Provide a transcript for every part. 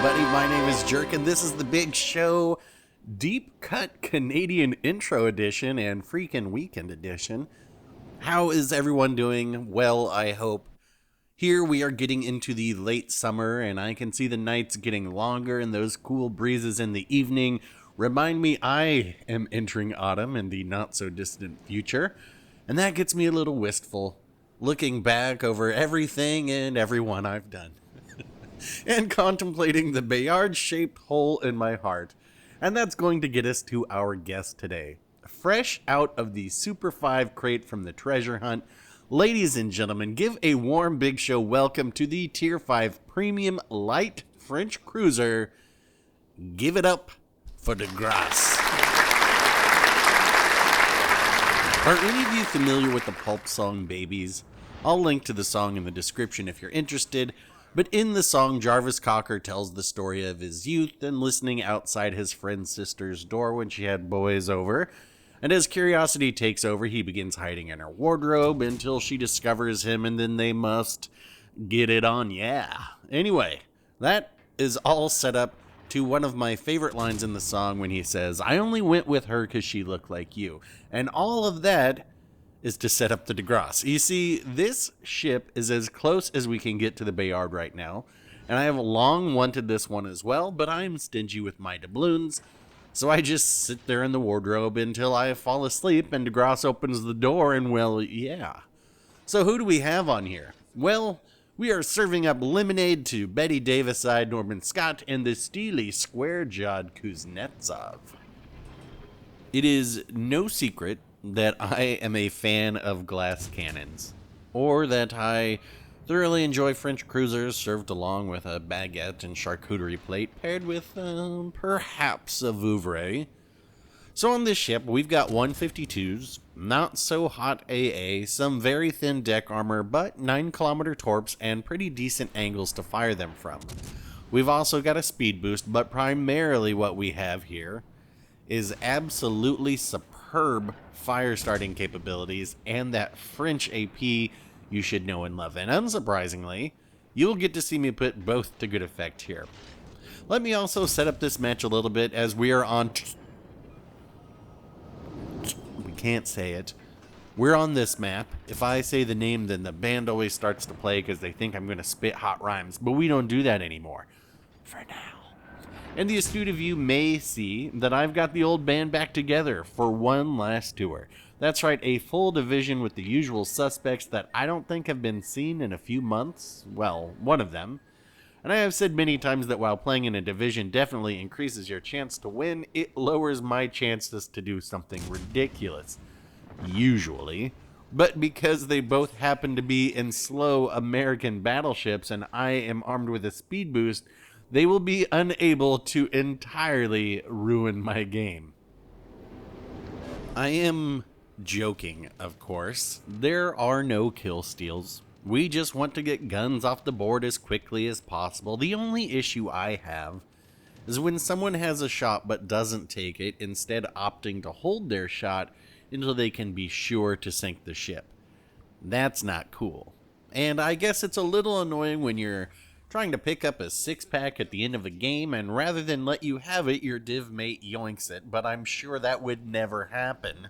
everybody. My name is Jerk, and this is the Big Show Deep Cut Canadian Intro Edition and Freakin' Weekend Edition. How is everyone doing? Well, I hope. Here we are getting into the late summer, and I can see the nights getting longer, and those cool breezes in the evening remind me I am entering autumn in the not-so-distant future, and that gets me a little wistful, looking back over everything and everyone I've done. And contemplating the Bayard-shaped hole in my heart. And that's going to get us to our guest today. Fresh out of the Super 5 crate from the treasure hunt, ladies and gentlemen, give a warm Big Show welcome to the Tier 5 Premium Light French Cruiser. Give it up for the Grasse. Are any of you familiar with the Pulp song Babies? I'll link to the song in the description if you're interested. But in the song, Jarvis Cocker tells the story of his youth and listening outside his friend's sister's door when she had boys over. And as curiosity takes over, he begins hiding in her wardrobe until she discovers him, and then they must get it on, yeah. Anyway, that is all set up to one of my favorite lines in the song when he says, "I only went with her because she looked like you." And all of that is to set up the Grasse. You see, this ship is as close as we can get to the Bayard right now, and I have long wanted this one as well, but I'm stingy with my doubloons, so I just sit there in the wardrobe until I fall asleep and Grasse opens the door, and well, yeah. So who do we have on here? Well, we are serving up lemonade to Betty Davis-eyed Norman Scott and the steely square-jawed Kuznetsov. It is no secret that I am a fan of glass cannons, or that I thoroughly enjoy French cruisers served along with a baguette and charcuterie plate paired with perhaps a Vouvray. So on this ship, we've got 152s, not so hot AA, some very thin deck armor, but 9-kilometer torps and pretty decent angles to fire them from. We've also got a speed boost, but primarily what we have here is absolutely superb fire starting capabilities and that French AP you should know and love. And unsurprisingly, you'll get to see me put both to good effect here. Let me also set up this match a little bit as we are on... We can't say it. We're on this map. If I say the name, then the band always starts to play because they think I'm going to spit hot rhymes. But we don't do that anymore. For now. And the astute of you may see that I've got the old band back together for one last tour. That's right, a full division with the usual suspects that I don't think have been seen in a few months. Well, one of them. And I have said many times that while playing in a division definitely increases your chance to win, it lowers my chances to do something ridiculous. Usually. But because they both happen to be in slow American battleships and I am armed with a speed boost, they will be unable to entirely ruin my game. I am joking, of course. There are no kill steals. We just want to get guns off the board as quickly as possible. The only issue I have is when someone has a shot but doesn't take it, instead opting to hold their shot until they can be sure to sink the ship. That's not cool. And I guess it's a little annoying when you're trying to pick up a 6-pack at the end of a game, and rather than let you have it, your div mate yoinks it, but I'm sure that would never happen.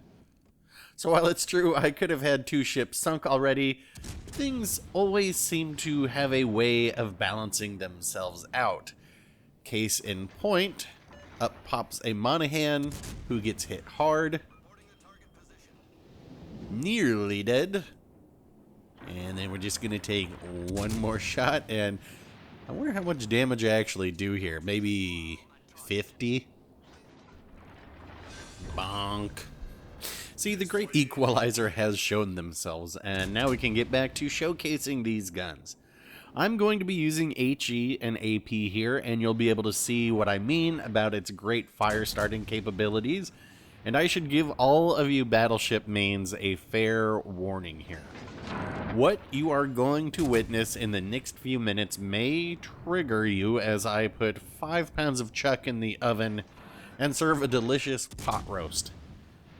So while it's true I could have had 2 ships sunk already, things always seem to have a way of balancing themselves out. Case in point, up pops a Monahan, who gets hit hard. Nearly dead. And then we're just going to take one more shot, and I wonder how much damage I actually do here. Maybe 50? Bonk. See, the great equalizer has shown themselves, and now we can get back to showcasing these guns. I'm going to be using HE and AP here, and you'll be able to see what I mean about its great fire starting capabilities. And I should give all of you Battleship mains a fair warning here. What you are going to witness in the next few minutes may trigger you as I put 5 pounds of chuck in the oven and serve a delicious pot roast.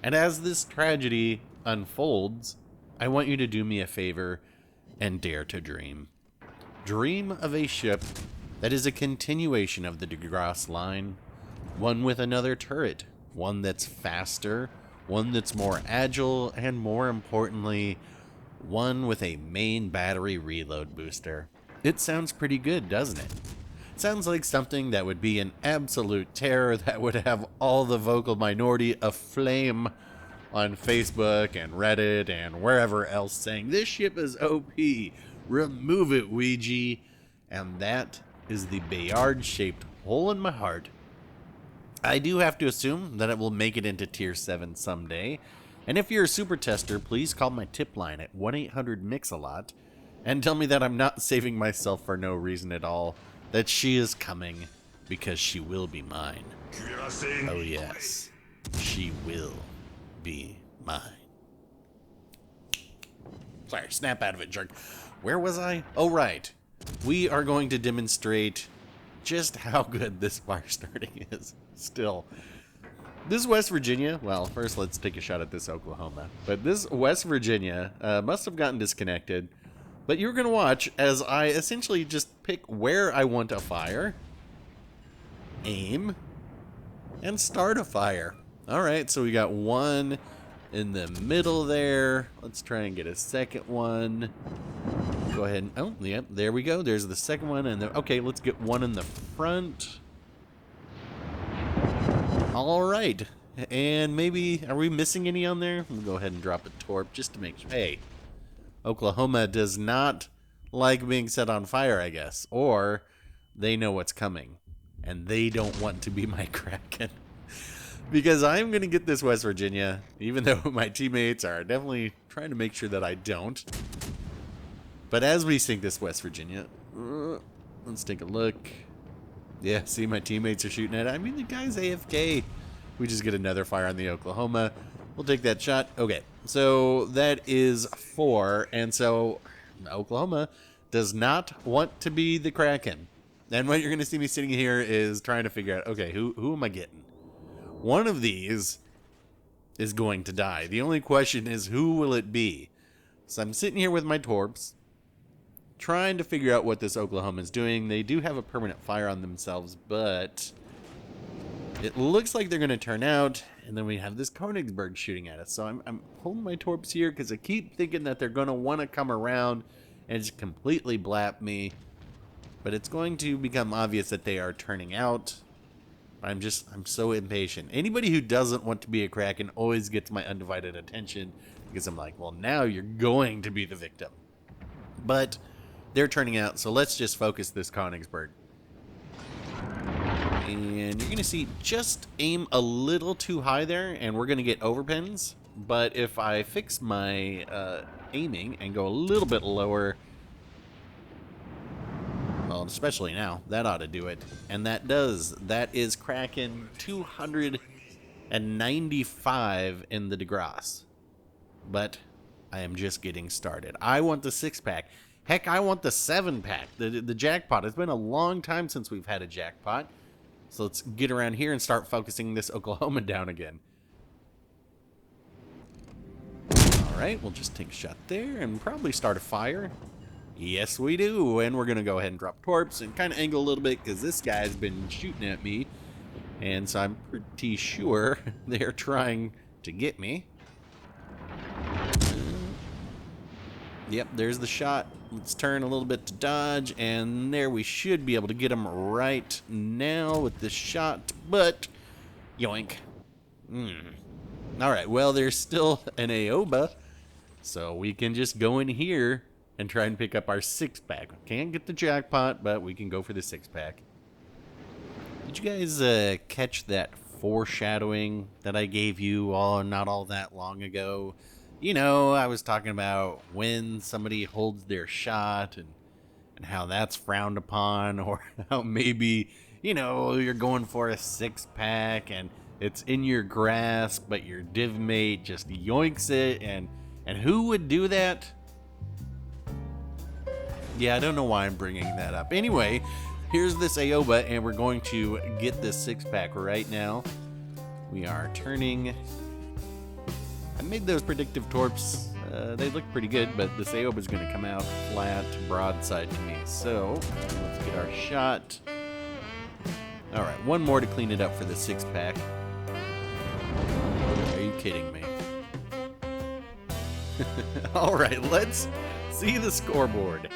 And as this tragedy unfolds, I want you to do me a favor and dare to dream. Dream of a ship that is a continuation of the Grasse line, one with another turret, one that's faster, one that's more agile, and more importantly, one with a main battery reload booster. It sounds pretty good, doesn't it? Sounds like something that would be an absolute terror, that would have all the vocal minority aflame on Facebook and Reddit and wherever else saying, this ship is OP, remove it, Ouija. And that is the Bayard-shaped hole in my heart. I do have to assume that it will make it into Tier 7 someday. And if you're a super tester, please call my tip line at 1-800-MIX-A-LOT and tell me that I'm not saving myself for no reason at all, that she is coming because she will be mine. Oh yes, she will be mine. Sorry, snap out of it, jerk. Where was I? Oh, right. We are going to demonstrate just how good this fire starting is still. This West Virginia, well, first let's take a shot at this Oklahoma. But this West Virginia must have gotten disconnected. But you're going to watch as I essentially just pick where I want a fire, aim, and start a fire. Alright, so we got one in the middle there. Let's try and get a second one. Go ahead and, oh, yep, there we go. There's the second one. And okay, let's get one in the front. Alright, and maybe, are we missing any on there? We'll go ahead and drop a torp just to make sure. Hey, Oklahoma does not like being set on fire, I guess. Or they know what's coming, and they don't want to be my Kraken. Because I'm going to get this West Virginia, even though my teammates are definitely trying to make sure that I don't. But as we sink this West Virginia, let's take a look. Yeah, see, my teammates are shooting at it. I mean, the guy's AFK. We just get another fire on the Oklahoma. We'll take that shot. Okay, so that is 4. And so Oklahoma does not want to be the Kraken. And what you're going to see me sitting here is trying to figure out, okay, who am I getting? One of these is going to die. The only question is, who will it be? So I'm sitting here with my torps, trying to figure out what this Oklahoma is doing. They do have a permanent fire on themselves, but it looks like they're going to turn out, and then we have this Königsberg shooting at us. So I'm holding my torps here because I keep thinking that they're going to want to come around and just completely blap me, but it's going to become obvious that they are turning out. I'm so impatient. Anybody who doesn't want to be a Kraken always gets my undivided attention because I'm like, well, now you're going to be the victim. But they're turning out, so let's just focus this Königsberg. And you're going to see, just aim a little too high there, and we're going to get overpins. But if I fix my aiming and go a little bit lower, well, especially now, that ought to do it. And that does. That is Kraken 295 in the Grasse. But I am just getting started. I want the 6-pack. Heck, I want the 7-pack, the jackpot. It's been a long time since we've had a jackpot. So let's get around here and start focusing this Oklahoma down again. Alright, we'll just take a shot there and probably start a fire. Yes, we do. And we're going to go ahead and drop torps and kind of angle a little bit because this guy's been shooting at me. And so I'm pretty sure they're trying to get me. Yep, there's the shot. Let's turn a little bit to dodge, and there we should be able to get him right now with this shot, but yoink. Alright, well, there's still an AOBA, so we can just go in here and try and pick up our 6-pack. Can't get the jackpot, but we can go for the 6-pack. Did you guys catch that foreshadowing that I gave you not all that long ago? You know, I was talking about when somebody holds their shot and how that's frowned upon, or how maybe, you know, you're going for a 6-pack and it's in your grasp, but your div mate just yoinks it, and who would do that? Yeah, I don't know why I'm bringing that up. Anyway, here's this AOBA, and we're going to get this 6-pack right now. We are turning. I made those predictive torps They look pretty good, but this Aoba is going to come out flat broadside to me. So let's get our shot. All right, one more to clean it up for the 6-pack. Are you kidding me? All right, let's see the scoreboard.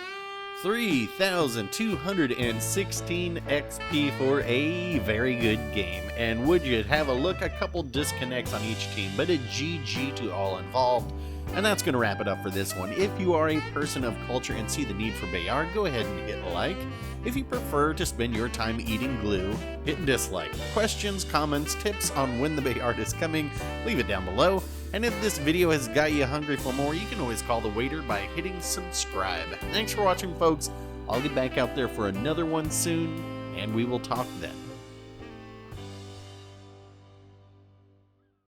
3,216 XP for a very good game. And would you have a look, a couple disconnects on each team, but a GG to all involved. And that's going to wrap it up for this one. If you are a person of culture and see the need for Bayard, go ahead and hit like. If you prefer to spend your time eating glue, hit dislike. Questions, comments, tips on when the Bayard is coming, leave it down below. And if this video has got you hungry for more, you can always call the waiter by hitting subscribe. Thanks for watching, folks. I'll get back out there for another one soon, and we will talk then.